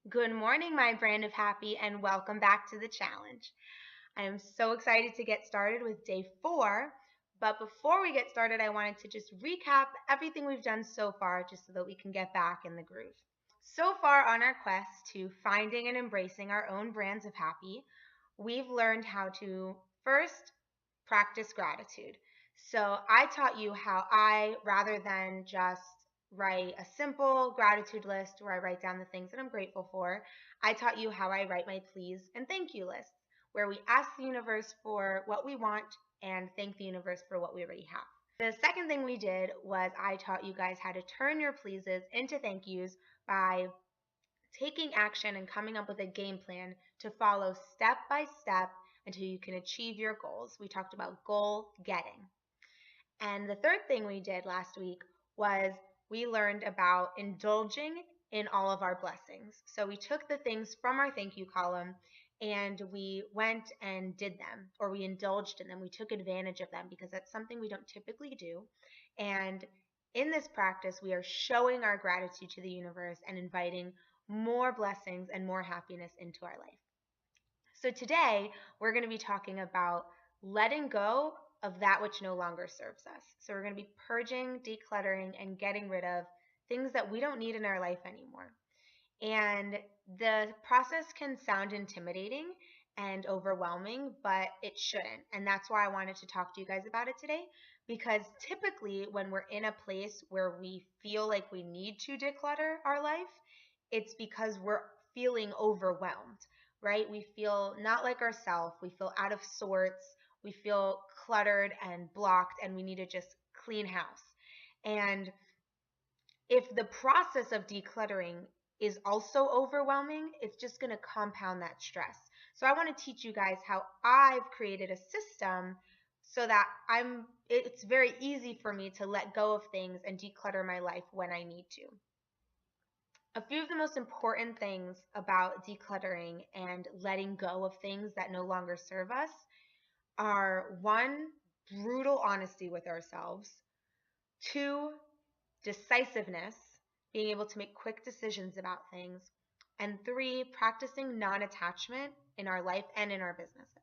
Good morning, my brand of happy, and welcome back to the challenge. I am so excited to get started with day 4. But before we get started, I wanted to just recap everything we've done so far just so that we can get back in the groove. So far on our quest to finding and embracing our own brands of happy, we've learned how to first practice gratitude. So I taught you how rather than just write a simple gratitude list where I write down the things that I'm grateful for, I taught you how I write my please and thank you lists, where we ask the universe for what we want and thank the universe for what we already have. The second thing we did was I taught you guys how to turn your pleases into thank yous by taking action and coming up with a game plan to follow step by step until you can achieve your goals. We talked about goal getting. And the third thing we did last week was we learned about indulging in all of our blessings. So we took the things from our thank you column and we went and did them, or we indulged in them. We took advantage of them because that's something we don't typically do. And in this practice, we are showing our gratitude to the universe and inviting more blessings and more happiness into our life. So today, we're going to be talking about letting go of that which no longer serves us. So we're going to be purging, decluttering, and getting rid of things that we don't need in our life anymore. And the process can sound intimidating and overwhelming, but it shouldn't. And that's why I wanted to talk to you guys about it today, because typically when we're in a place where we feel like we need to declutter our life, it's because we're feeling overwhelmed, right? We feel not like ourselves. We feel out of sorts. We feel cluttered and blocked, and we need to just clean house. And if the process of decluttering is also overwhelming, it's just going to compound that stress. So I want to teach you guys how I've created a system so that it's very easy for me to let go of things and declutter my life when I need to. A few of the most important things about decluttering and letting go of things that no longer serve us are: 1, brutal honesty with ourselves; 2, decisiveness, being able to make quick decisions about things; and 3, practicing non-attachment in our life and in our businesses.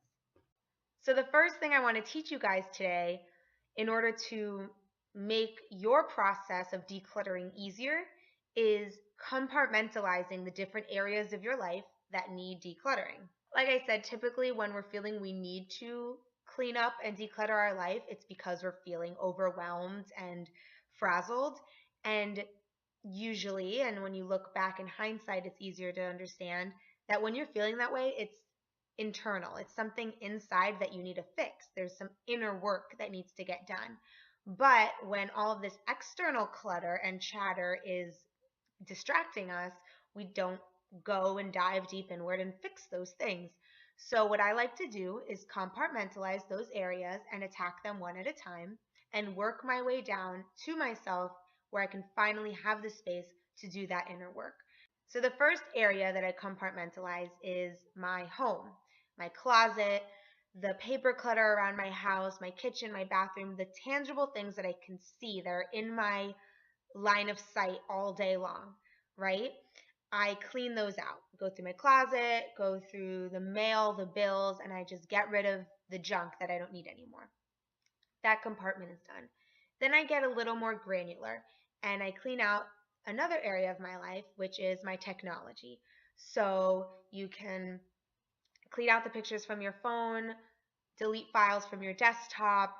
So the first thing I want to teach you guys today, in order to make your process of decluttering easier, is compartmentalizing the different areas of your life that need decluttering. Like I said, typically when we're feeling we need to clean up and declutter our life, it's because we're feeling overwhelmed and frazzled. And usually, and when you look back in hindsight, it's easier to understand that when you're feeling that way, it's internal. It's something inside that you need to fix. There's some inner work that needs to get done. But when all of this external clutter and chatter is distracting us, we don't go and dive deep inward and fix those things. So what I like to do is compartmentalize those areas and attack them one at a time and work my way down to myself where I can finally have the space to do that inner work. So the first area that I compartmentalize is my home, my closet, the paper clutter around my house, my kitchen, my bathroom, the tangible things that I can see that are in my line of sight all day long, right? I clean those out, go through my closet, go through the mail, the bills, and I just get rid of the junk that I don't need anymore. That compartment is done. Then I get a little more granular and I clean out another area of my life, which is my technology. So you can clean out the pictures from your phone, delete files from your desktop,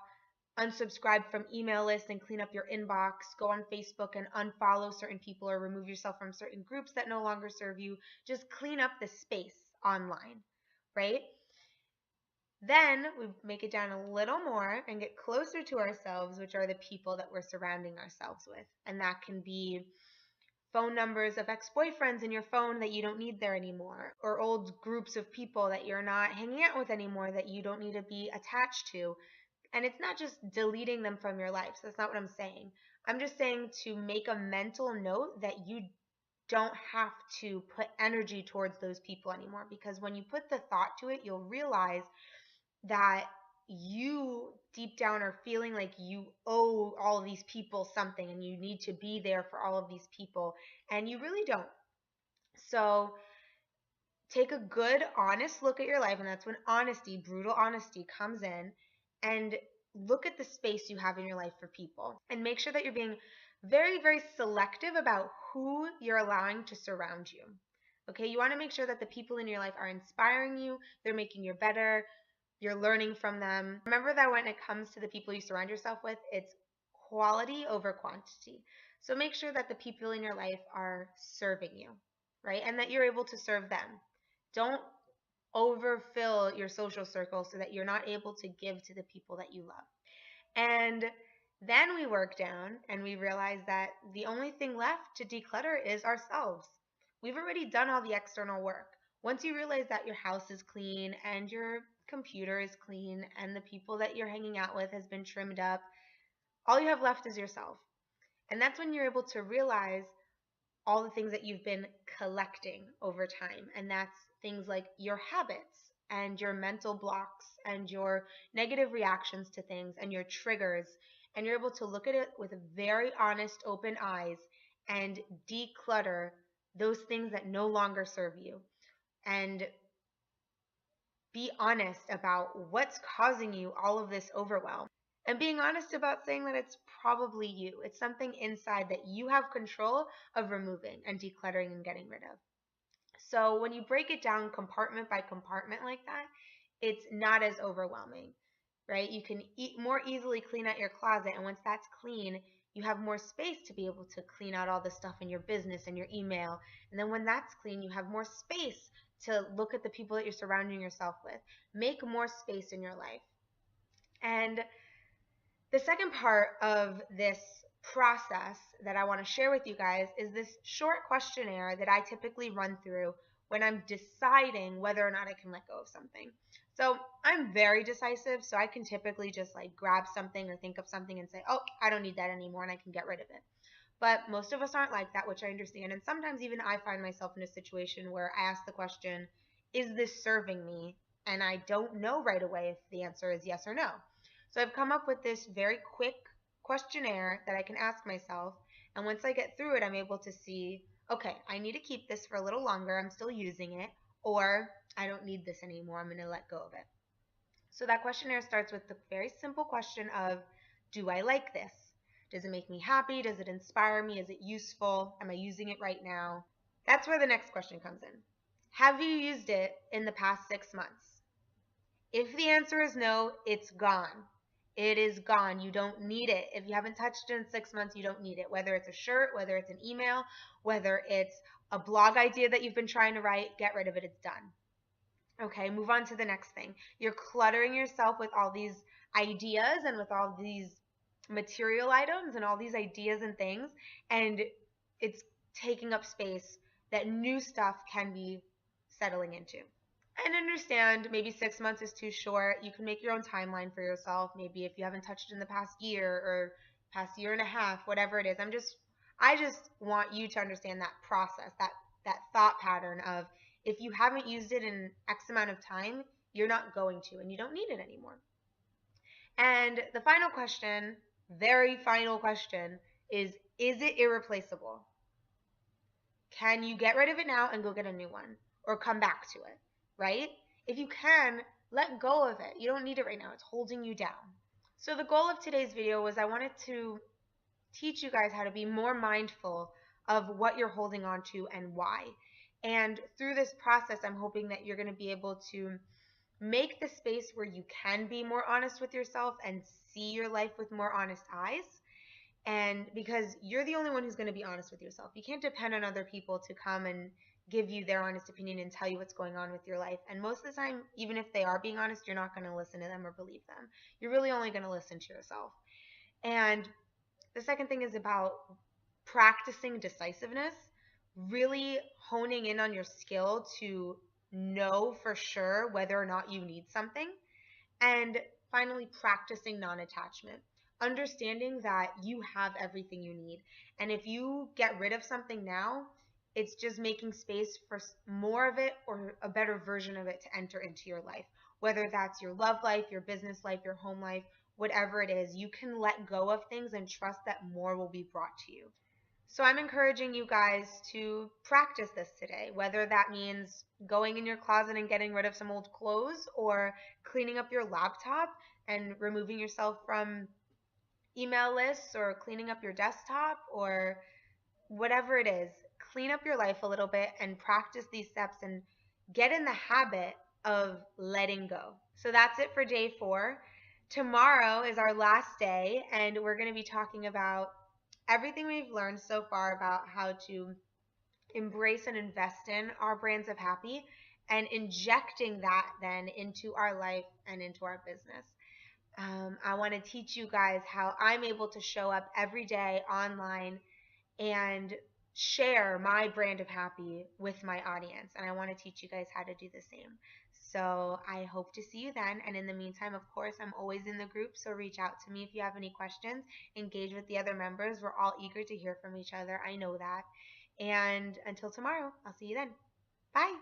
unsubscribe from email lists and clean up your inbox, go on Facebook and unfollow certain people or remove yourself from certain groups that no longer serve you. Just clean up the space online, right? Then we make it down a little more and get closer to ourselves, which are the people that we're surrounding ourselves with. And that can be phone numbers of ex-boyfriends in your phone that you don't need there anymore, or old groups of people that you're not hanging out with anymore that you don't need to be attached to. And it's not just deleting them from your life. So that's not what I'm saying. I'm just saying to make a mental note that you don't have to put energy towards those people anymore, because when you put the thought to it, you'll realize that you deep down are feeling like you owe all of these people something and you need to be there for all of these people, and you really don't. So take a good, honest look at your life, and that's when honesty, brutal honesty, comes in, and look at the space you have in your life for people, and make sure that you're being very, very selective about who you're allowing to surround you. Okay, you want to make sure that the people in your life are inspiring you, they're making you better, you're learning from them. Remember that when it comes to the people you surround yourself with, it's quality over quantity. So make sure that the people in your life are serving you, right? And that you're able to serve them. Don't overfill your social circle so that you're not able to give to the people that you love. And then we work down and we realize that the only thing left to declutter is ourselves. We've already done all the external work. Once you realize that your house is clean and your computer is clean and the people that you're hanging out with has been trimmed up, all you have left is yourself. And that's when you're able to realize all the things that you've been collecting over time. And that's things like your habits and your mental blocks and your negative reactions to things and your triggers. And you're able to look at it with very honest, open eyes and declutter those things that no longer serve you. And be honest about what's causing you all of this overwhelm. And being honest about saying that it's probably you. It's something inside that you have control of removing and decluttering and getting rid of. So when you break it down compartment by compartment like that, it's not as overwhelming, right? You can more easily clean out your closet. And once that's clean, you have more space to be able to clean out all the stuff in your business and your email. And then when that's clean, you have more space to look at the people that you're surrounding yourself with. Make more space in your life. And the second part of this process that I want to share with you guys is this short questionnaire that I typically run through when I'm deciding whether or not I can let go of something. So I'm very decisive, so I can typically just like grab something or think of something and say, oh, I don't need that anymore, and I can get rid of it. But most of us aren't like that, which I understand. And sometimes even I find myself in a situation where I ask the question, is this serving me? And I don't know right away if the answer is yes or no. So I've come up with this very quick questionnaire that I can ask myself. And once I get through it, I'm able to see, okay, I need to keep this for a little longer. I'm still using it. Or I don't need this anymore. I'm going to let go of it. So that questionnaire starts with the very simple question of, do I like this? Does it make me happy? Does it inspire me? Is it useful? Am I using it right now? That's where the next question comes in. Have you used it in the past 6 months? If the answer is no, it's gone. It is gone. You don't need it. If you haven't touched it in 6 months, you don't need it. Whether it's a shirt, whether it's an email, whether it's a blog idea that you've been trying to write, get rid of it. It's done. Okay, move on to the next thing. You're cluttering yourself with all these ideas and with all these material items and all these ideas and things, and it's taking up space that new stuff can be settling into. And understand maybe 6 months is too short. You can make your own timeline for yourself. Maybe if you haven't touched it in the past year or past year and a half, whatever it is. I just want you to understand that process, that thought pattern of if you haven't used it in X amount of time, you're not going to, and you don't need it anymore. And the final question, very final question, is it irreplaceable? Can you get rid of it now and go get a new one or come back to it, right? If you can, let go of it. You don't need it right now. It's holding you down. So the goal of today's video was I wanted to teach you guys how to be more mindful of what you're holding on to and why. And through this process, I'm hoping that you're going to be able to make the space where you can be more honest with yourself and see your life with more honest eyes. And because you're the only one who's going to be honest with yourself. You can't depend on other people to come and give you their honest opinion and tell you what's going on with your life. And most of the time, even if they are being honest, you're not going to listen to them or believe them. You're really only going to listen to yourself. And the second thing is about practicing decisiveness, really honing in on your skill to know for sure whether or not you need something. And finally, practicing non-attachment, understanding that you have everything you need. And if you get rid of something now, it's just making space for more of it or a better version of it to enter into your life. Whether that's your love life, your business life, your home life, whatever it is, you can let go of things and trust that more will be brought to you. So I'm encouraging you guys to practice this today, whether that means going in your closet and getting rid of some old clothes, or cleaning up your laptop and removing yourself from email lists, or cleaning up your desktop, or whatever it is. Clean up your life a little bit and practice these steps and get in the habit of letting go. So that's it for day 4. Tomorrow is our last day, and we're going to be talking about everything we've learned so far about how to embrace and invest in our brands of happy, and injecting that then into our life and into our business. I want to teach you guys how I'm able to show up every day online and share my brand of happy with my audience. And I want to teach you guys how to do the same. So I hope to see you then. And in the meantime, of course, I'm always in the group. So reach out to me if you have any questions. Engage with the other members. We're all eager to hear from each other. I know that. And until tomorrow, I'll see you then. Bye.